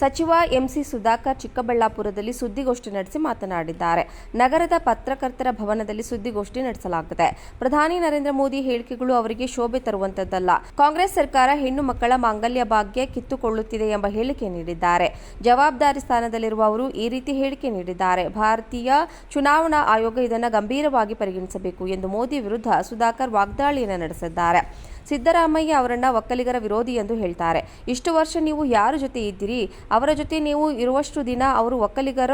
ಸಚಿವ ಎಂಸಿ ಸುಧಾಕರ್ ಚಿಕ್ಕಬಳ್ಳಾಪುರದಲ್ಲಿ ಸುದ್ದಿಗೋಷ್ಠಿ ನಡೆಸಿ ಮಾತನಾಡಿದ್ದಾರೆ. ನಗರದ ಪತ್ರಕರ್ತರ ಭವನದಲ್ಲಿ ಸುದ್ದಿಗೋಷ್ಠಿ ನಡೆಸಲಾಗಿದೆ. ಪ್ರಧಾನಿ ನರೇಂದ್ರ ಮೋದಿ ಹೇಳಿಕೆಗಳು ಅವರಿಗೆ ಶೋಭೆ ತರುವಂತದ್ದಲ್ಲ. ಕಾಂಗ್ರೆಸ್ ಸರ್ಕಾರ ಹೆಣ್ಣು ಮಕ್ಕಳ ಮಾಂಗಲ್ಯ ಭಾಗ್ಯ ಕಿತ್ತುಕೊಳ್ಳುತ್ತಿದೆ ಎಂಬ ಹೇಳಿಕೆ ನೀಡಿದ್ದಾರೆ. ಜವಾಬ್ದಾರಿ ಸ್ಥಾನದಲ್ಲಿರುವ ಅವರು ಈ ರೀತಿ ಹೇಳಿಕೆ ನೀಡಿದ್ದಾರೆ. ಭಾರತೀಯ ಚುನಾವಣಾ ಆಯೋಗ ಇದನ್ನು ಗಂಭೀರವಾಗಿ ಪರಿಗಣಿಸಬೇಕು ಎಂದು ಮೋದಿ ವಿರುದ್ಧ ಸುಧಾಕರ್ ವಾಗ್ದಾಳಿಯನ್ನು ನಡೆಸಿದ್ದಾರೆ. ಸಿದ್ದರಾಮಯ್ಯ ಅವರನ್ನ ಒಕ್ಕಲಿಗರ ವಿರೋಧಿ ಎಂದು ಹೇಳ್ತಾರೆ. ಇಷ್ಟು ವರ್ಷ ನೀವು ಯಾರ ಜೊತೆ ಇದ್ದೀರಿ? ಅವರ ಜೊತೆ ನೀವು ಇರುವಷ್ಟು ದಿನ ಅವರು ಒಕ್ಕಲಿಗರ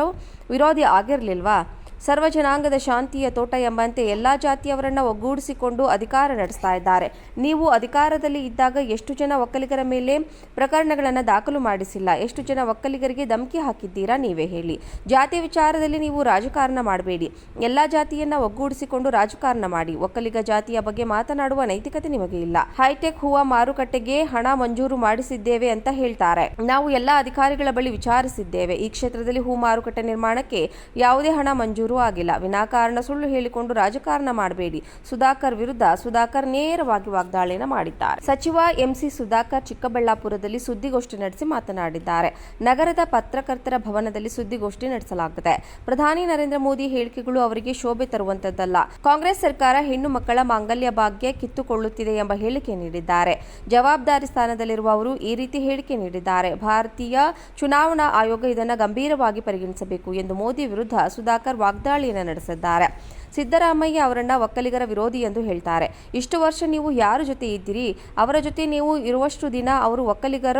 ವಿರೋಧಿ ಆಗಿರಲಿಲ್ವಾ? ಸರ್ವ ಜನಾಂಗದ ಶಾಂತಿಯ ತೋಟ ಎಂಬಂತೆ ಎಲ್ಲಾ ಜಾತಿಯವರನ್ನ ಒಗ್ಗೂಡಿಸಿಕೊಂಡು ಅಧಿಕಾರ ನಡೆಸ್ತಾ ಇದ್ದಾರೆ. ನೀವು ಅಧಿಕಾರದಲ್ಲಿ ಇದ್ದಾಗ ಎಷ್ಟು ಜನ ಒಕ್ಕಲಿಗರ ಮೇಲೆ ಪ್ರಕರಣಗಳನ್ನು ದಾಖಲು ಮಾಡಿಸಿಲ್ಲ? ಎಷ್ಟು ಜನ ಒಕ್ಕಲಿಗರಿಗೆ ಧಮಕಿ ಹಾಕಿದ್ದೀರಾ? ನೀವೇ ಹೇಳಿ. ಜಾತಿ ವಿಚಾರದಲ್ಲಿ ನೀವು ರಾಜಕಾರಣ ಮಾಡಬೇಡಿ. ಎಲ್ಲಾ ಜಾತಿಯನ್ನ ಒಗ್ಗೂಡಿಸಿಕೊಂಡು ರಾಜಕಾರಣ ಮಾಡಿ. ಒಕ್ಕಲಿಗ ಜಾತಿಯ ಬಗ್ಗೆ ಮಾತನಾಡುವ ನೈತಿಕತೆ ನಿಮಗೆ ಇಲ್ಲ. ಹೈಟೆಕ್ ಹೂವ ಮಾರುಕಟ್ಟೆಗೆ ಹಣ ಮಂಜೂರು ಮಾಡಿಸಿದ್ದೇವೆ ಅಂತ ಹೇಳ್ತಾರೆ. ನಾವು ಎಲ್ಲಾ ಅಧಿಕಾರಿಗಳ ಬಳಿ ವಿಚಾರಿಸಿದ್ದೇವೆ. ಈ ಕ್ಷೇತ್ರದಲ್ಲಿ ಹೂ ಮಾರುಕಟ್ಟೆ ನಿರ್ಮಾಣಕ್ಕೆ ಯಾವುದೇ ಹಣ ಮಂಜೂರು ಆಗಿಲ್ಲ. ವಿನಾಕಾರಣ ಸುಳ್ಳು ಹೇಳಿಕೊಂಡು ರಾಜಕಾರಣ ಮಾಡಬೇಡಿ. ಸುಧಾಕರ್ ವಿರುದ್ಧ ಸುಧಾಕರ್ ನೇರವಾಗಿ ವಾಗ್ದಾಳಿಯನ್ನು ಮಾಡಿದ್ದಾರೆ. ಸಚಿವ ಎಂಸಿ ಸುಧಾಕರ್ ಚಿಕ್ಕಬಳ್ಳಾಪುರದಲ್ಲಿ ಸುದ್ದಿಗೋಷ್ಠಿ ನಡೆಸಿ ಮಾತನಾಡಿದ್ದಾರೆ. ನಗರದ ಪತ್ರಕರ್ತರ ಭವನದಲ್ಲಿ ಸುದ್ದಿಗೋಷ್ಠಿ ನಡೆಸಲಾಗಿದೆ. ಪ್ರಧಾನಿ ನರೇಂದ್ರ ಮೋದಿ ಹೇಳಿಕೆಗಳು ಅವರಿಗೆ ಶೋಭೆ ತರುವಂತದ್ದಲ್ಲ. ಕಾಂಗ್ರೆಸ್ ಸರ್ಕಾರ ಹೆಣ್ಣು ಮಕ್ಕಳ ಮಾಂಗಲ್ಯ ಭಾಗ್ಯ ಕಿತ್ತುಕೊಳ್ಳುತ್ತಿದೆ ಎಂಬ ಹೇಳಿಕೆ ನೀಡಿದ್ದಾರೆ. ಜವಾಬ್ದಾರಿ ಸ್ಥಾನದಲ್ಲಿರುವ ಅವರು ಈ ರೀತಿ ಹೇಳಿಕೆ ನೀಡಿದ್ದಾರೆ. ಭಾರತೀಯ ಚುನಾವಣಾ ಆಯೋಗ ಇದನ್ನು ಗಂಭೀರವಾಗಿ ಪರಿಗಣಿಸಬೇಕು ಎಂದು ಮೋದಿ ವಿರುದ್ಧ ಸುಧಾಕರ್ ವಾಗ್ದಾಳಿಯನ್ನು ನಡೆಸಿದ್ದಾರೆ. ಸಿದ್ದರಾಮಯ್ಯ ಅವರನ್ನ ಒಕ್ಕಲಿಗರ ವಿರೋಧಿ ಎಂದು ಹೇಳ್ತಾರೆ. ಇಷ್ಟು ವರ್ಷ ನೀವು ಯಾರ ಜೊತೆ ಇದ್ದೀರಿ? ಅವರ ಜೊತೆ ನೀವು ಇರುವಷ್ಟು ದಿನ ಅವರು ಒಕ್ಕಲಿಗರ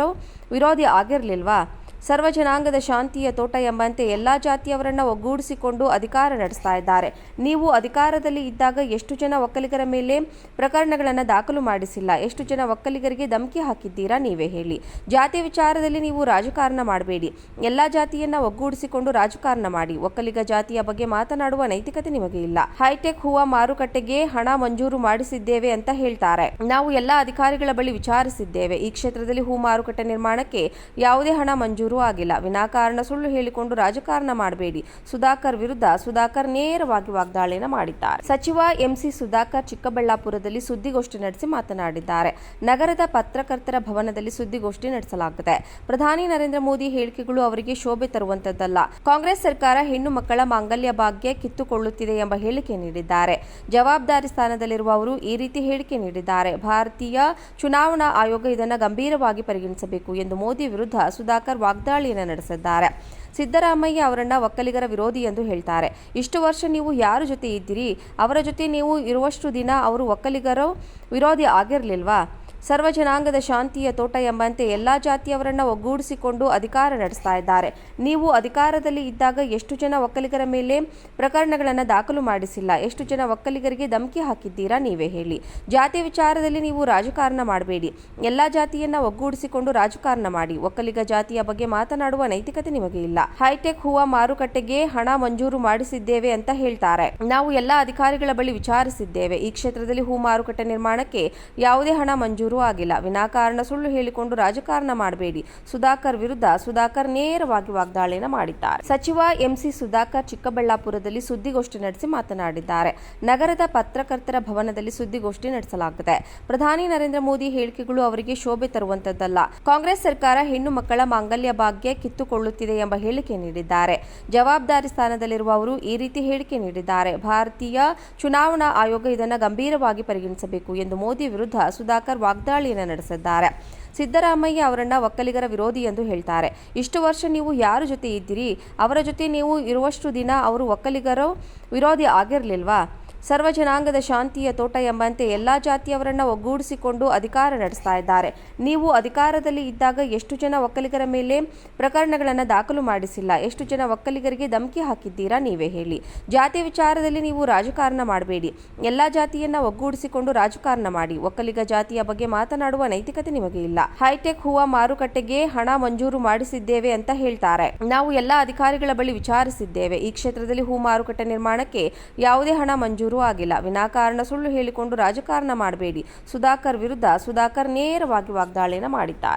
ವಿರೋಧಿ ಆಗಿರಲಿಲ್ವಾ? ಸರ್ವ ಜನಾಂಗದ ಶಾಂತಿಯ ತೋಟ ಎಂಬಂತೆ ಎಲ್ಲಾ ಜಾತಿಯವರನ್ನ ಒಗ್ಗೂಡಿಸಿಕೊಂಡು ಅಧಿಕಾರ ನಡೆಸ್ತಾ ಇದ್ದಾರೆ. ನೀವು ಅಧಿಕಾರದಲ್ಲಿ ಇದ್ದಾಗ ಎಷ್ಟು ಜನ ಒಕ್ಕಲಿಗರ ಮೇಲೆ ಪ್ರಕರಣಗಳನ್ನು ದಾಖಲು ಮಾಡಿಸಿಲ್ಲ? ಎಷ್ಟು ಜನ ಒಕ್ಕಲಿಗರಿಗೆ ಧಮಕಿ ಹಾಕಿದ್ದೀರಾ? ನೀವೇ ಹೇಳಿ. ಜಾತಿ ವಿಚಾರದಲ್ಲಿ ನೀವು ರಾಜಕಾರಣ ಮಾಡಬೇಡಿ. ಎಲ್ಲಾ ಜಾತಿಯನ್ನ ಒಗ್ಗೂಡಿಸಿಕೊಂಡು ರಾಜಕಾರಣ ಮಾಡಿ. ಒಕ್ಕಲಿಗ ಜಾತಿಯ ಬಗ್ಗೆ ಮಾತನಾಡುವ ನೈತಿಕತೆ ನಿಮಗೆ ಇಲ್ಲ. ಹೈಟೆಕ್ ಹೂವ ಮಾರುಕಟ್ಟೆಗೆ ಹಣ ಮಂಜೂರು ಮಾಡಿಸಿದ್ದೇವೆ ಅಂತ ಹೇಳ್ತಾರೆ. ನಾವು ಎಲ್ಲಾ ಅಧಿಕಾರಿಗಳ ಬಳಿ ವಿಚಾರಿಸಿದ್ದೇವೆ. ಈ ಕ್ಷೇತ್ರದಲ್ಲಿ ಹೂ ಮಾರುಕಟ್ಟೆ ನಿರ್ಮಾಣಕ್ಕೆ ಯಾವುದೇ ಹಣ ಮಂಜೂರು ಆಗಿಲ್ಲ. ವಿನಾಕಾರಣ ಸುಳ್ಳು ಹೇಳಿಕೊಂಡು ರಾಜಕಾರಣ ಮಾಡಬೇಡಿ. ಸುಧಾಕರ್ ವಿರುದ್ಧ ಸುಧಾಕರ್ ನೇರವಾಗಿ ವಾಗ್ದಾಳಿಯನ್ನು ಮಾಡಿದ್ದಾರೆ. ಸಚಿವ ಎಂಸಿ ಸುಧಾಕರ್ ಚಿಕ್ಕಬಳ್ಳಾಪುರದಲ್ಲಿ ಸುದ್ದಿಗೋಷ್ಠಿ ನಡೆಸಿ ಮಾತನಾಡಿದ್ದಾರೆ. ನಗರದ ಪತ್ರಕರ್ತರ ಭವನದಲ್ಲಿ ಸುದ್ದಿಗೋಷ್ಠಿ ನಡೆಸಲಾಗಿದೆ. ಪ್ರಧಾನಿ ನರೇಂದ್ರ ಮೋದಿ ಹೇಳಿಕೆಗಳು ಅವರಿಗೆ ಶೋಭೆ ತರುವಂತದ್ದಲ್ಲ. ಕಾಂಗ್ರೆಸ್ ಸರ್ಕಾರ ಹೆಣ್ಣು ಮಕ್ಕಳ ಮಾಂಗಲ್ಯ ಭಾಗ್ಯ ಕಿತ್ತುಕೊಳ್ಳುತ್ತಿದೆ ಎಂಬ ಹೇಳಿಕೆ ನೀಡಿದ್ದಾರೆ. ಜವಾಬ್ದಾರಿ ಸ್ಥಾನದಲ್ಲಿರುವ ಅವರು ಈ ರೀತಿ ಹೇಳಿಕೆ ನೀಡಿದ್ದಾರೆ. ಭಾರತೀಯ ಚುನಾವಣಾ ಆಯೋಗ ಇದನ್ನು ಗಂಭೀರವಾಗಿ ಪರಿಗಣಿಸಬೇಕು ಎಂದು ಮೋದಿ ವಿರುದ್ಧ ಸುಧಾಕರ್ ವಾಗ್ದಾಳಿಯನ್ನು ನಡೆಸಿದ್ದಾರೆ. ಸಿದ್ದರಾಮಯ್ಯ ಅವರನ್ನ ಒಕ್ಕಲಿಗರ ವಿರೋಧಿ ಎಂದು ಹೇಳ್ತಾರೆ. ಇಷ್ಟು ವರ್ಷ ನೀವು ಯಾರ ಜೊತೆ ಇದ್ದೀರಿ? ಅವರ ಜೊತೆ ನೀವು ಇರುವಷ್ಟು ದಿನ ಅವರು ಒಕ್ಕಲಿಗರ ವಿರೋಧಿ ಆಗಿರಲಿಲ್ವಾ? ಸರ್ವ ಜನಾಂಗದ ಶಾಂತಿಯ ತೋಟ ಎಂಬಂತೆ ಎಲ್ಲಾ ಜಾತಿಯವರನ್ನ ಒಗ್ಗೂಡಿಸಿಕೊಂಡು ಅಧಿಕಾರ ನಡೆಸ್ತಾ ಇದ್ದಾರೆ. ನೀವು ಅಧಿಕಾರದಲ್ಲಿ ಇದ್ದಾಗ ಎಷ್ಟು ಜನ ಒಕ್ಕಲಿಗರ ಮೇಲೆ ಪ್ರಕರಣಗಳನ್ನು ದಾಖಲು ಮಾಡಿಸಿಲ್ಲ? ಎಷ್ಟು ಜನ ಒಕ್ಕಲಿಗರಿಗೆ ಧಮಕಿ ಹಾಕಿದ್ದೀರಾ? ನೀವೇ ಹೇಳಿ. ಜಾತಿ ವಿಚಾರದಲ್ಲಿ ನೀವು ರಾಜಕಾರಣ ಮಾಡಬೇಡಿ. ಎಲ್ಲಾ ಜಾತಿಯನ್ನ ಒಗ್ಗೂಡಿಸಿಕೊಂಡು ರಾಜಕಾರಣ ಮಾಡಿ. ಒಕ್ಕಲಿಗ ಜಾತಿಯ ಬಗ್ಗೆ ಮಾತನಾಡುವ ನೈತಿಕತೆ ನಿಮಗೆ ಇಲ್ಲ. ಹೈಟೆಕ್ ಹೂವ ಮಾರುಕಟ್ಟೆಗೆ ಹಣ ಮಂಜೂರು ಮಾಡಿಸಿದ್ದೇವೆ ಅಂತ ಹೇಳ್ತಾರೆ. ನಾವು ಎಲ್ಲಾ ಅಧಿಕಾರಿಗಳ ಬಳಿ ವಿಚಾರಿಸಿದ್ದೇವೆ. ಈ ಕ್ಷೇತ್ರದಲ್ಲಿ ಹೂ ಮಾರುಕಟ್ಟೆ ನಿರ್ಮಾಣಕ್ಕೆ ಯಾವುದೇ ಹಣ ಮಂಜೂರು ಆಗಿಲ್ಲ. ವಿನಾಕಾರಣ ಸುಳ್ಳು ಹೇಳಿಕೊಂಡು ರಾಜಕಾರಣ ಮಾಡಬೇಡಿ. ಸುಧಾಕರ್ ವಿರುದ್ಧ ಸುಧಾಕರ್ ನೇರವಾಗಿ ವಾಗ್ದಾಳಿಯನ್ನು ಮಾಡಿದ್ದಾರೆ. ಸಚಿವ ಎಂಸಿ ಸುಧಾಕರ್ ಚಿಕ್ಕಬಳ್ಳಾಪುರದಲ್ಲಿ ಸುದ್ದಿಗೋಷ್ಠಿ ನಡೆಸಿ ಮಾತನಾಡಿದ್ದಾರೆ. ನಗರದ ಪತ್ರಕರ್ತರ ಭವನದಲ್ಲಿ ಸುದ್ದಿಗೋಷ್ಠಿ ನಡೆಸಲಾಗಿದೆ. ಪ್ರಧಾನಿ ನರೇಂದ್ರ ಮೋದಿ ಹೇಳಿಕೆಗಳು ಅವರಿಗೆ ಶೋಭೆ ತರುವಂತದ್ದಲ್ಲ. ಕಾಂಗ್ರೆಸ್ ಸರ್ಕಾರ ಹೆಣ್ಣು ಮಕ್ಕಳ ಮಾಂಗಲ್ಯ ಭಾಗ್ಯ ಕಿತ್ತುಕೊಳ್ಳುತ್ತಿದೆ ಎಂಬ ಹೇಳಿಕೆ ನೀಡಿದ್ದಾರೆ. ಜವಾಬ್ದಾರಿ ಸ್ಥಾನದಲ್ಲಿರುವ ಅವರು ಈ ರೀತಿ ಹೇಳಿಕೆ ನೀಡಿದ್ದಾರೆ. ಭಾರತೀಯ ಚುನಾವಣಾ ಆಯೋಗ ಇದನ್ನು ಗಂಭೀರವಾಗಿ ಪರಿಗಣಿಸಬೇಕು ಎಂದು ಮೋದಿ ವಿರುದ್ಧ ಸುಧಾಕರ್ ವಾಗ್ದಾಳಿಯನ್ನು ನಡೆಸಿದ್ದಾರೆ. ಸಿದ್ದರಾಮಯ್ಯ ಅವರನ್ನ ಒಕ್ಕಲಿಗರ ವಿರೋಧಿ ಎಂದು ಹೇಳ್ತಾರೆ. ಇಷ್ಟು ವರ್ಷ ನೀವು ಯಾರ ಜೊತೆ ಇದ್ದೀರಿ? ಅವರ ಜೊತೆ ನೀವು ಇರುವಷ್ಟು ದಿನ ಅವರು ಒಕ್ಕಲಿಗರ ವಿರೋಧಿ ಆಗಿರಲಿಲ್ವಾ? ಸರ್ವ ಜನಾಂಗದ ಶಾಂತಿಯ ತೋಟ ಎಂಬಂತೆ ಎಲ್ಲಾ ಜಾತಿಯವರನ್ನ ಒಗ್ಗೂಡಿಸಿಕೊಂಡು ಅಧಿಕಾರ ನಡೆಸ್ತಾ ಇದ್ದಾರೆ. ನೀವು ಅಧಿಕಾರದಲ್ಲಿ ಇದ್ದಾಗ ಎಷ್ಟು ಜನ ಒಕ್ಕಲಿಗರ ಮೇಲೆ ಪ್ರಕರಣಗಳನ್ನು ದಾಖಲು ಮಾಡಿಸಿಲ್ಲ? ಎಷ್ಟು ಜನ ಒಕ್ಕಲಿಗರಿಗೆ ಧಮಕಿ ಹಾಕಿದ್ದೀರಾ? ನೀವೇ ಹೇಳಿ. ಜಾತಿ ವಿಚಾರದಲ್ಲಿ ನೀವು ರಾಜಕಾರಣ ಮಾಡಬೇಡಿ. ಎಲ್ಲಾ ಜಾತಿಯನ್ನ ಒಗ್ಗೂಡಿಸಿಕೊಂಡು ರಾಜಕಾರಣ ಮಾಡಿ. ಒಕ್ಕಲಿಗ ಜಾತಿಯ ಬಗ್ಗೆ ಮಾತನಾಡುವ ನೈತಿಕತೆ ನಿಮಗೆ ಇಲ್ಲ. ಹೈಟೆಕ್ ಹೂವ ಮಾರುಕಟ್ಟೆಗೆ ಹಣ ಮಂಜೂರು ಮಾಡಿಸಿದ್ದೇವೆ ಅಂತ ಹೇಳ್ತಾರೆ. ನಾವು ಎಲ್ಲಾ ಅಧಿಕಾರಿಗಳ ಬಳಿ ವಿಚಾರಿಸಿದ್ದೇವೆ. ಈ ಕ್ಷೇತ್ರದಲ್ಲಿ ಹೂ ಮಾರುಕಟ್ಟೆ ನಿರ್ಮಾಣಕ್ಕೆ ಯಾವುದೇ ಹಣ ಮಂಜೂರು ಆಗಿಲ್ಲ. ವಿನಾಕಾರಣ ಸುಳ್ಳು ಹೇಳಿಕೊಂಡು ರಾಜಕಾರಣ ಮಾಡಬೇಡಿ. ಸುಧಾಕರ್ ವಿರುದ್ಧ ಸುಧಾಕರ್ ನೇರವಾಗಿ ವಾಗ್ದಾಳಿಯನ್ನು ಮಾಡಿದ್ದಾರೆ.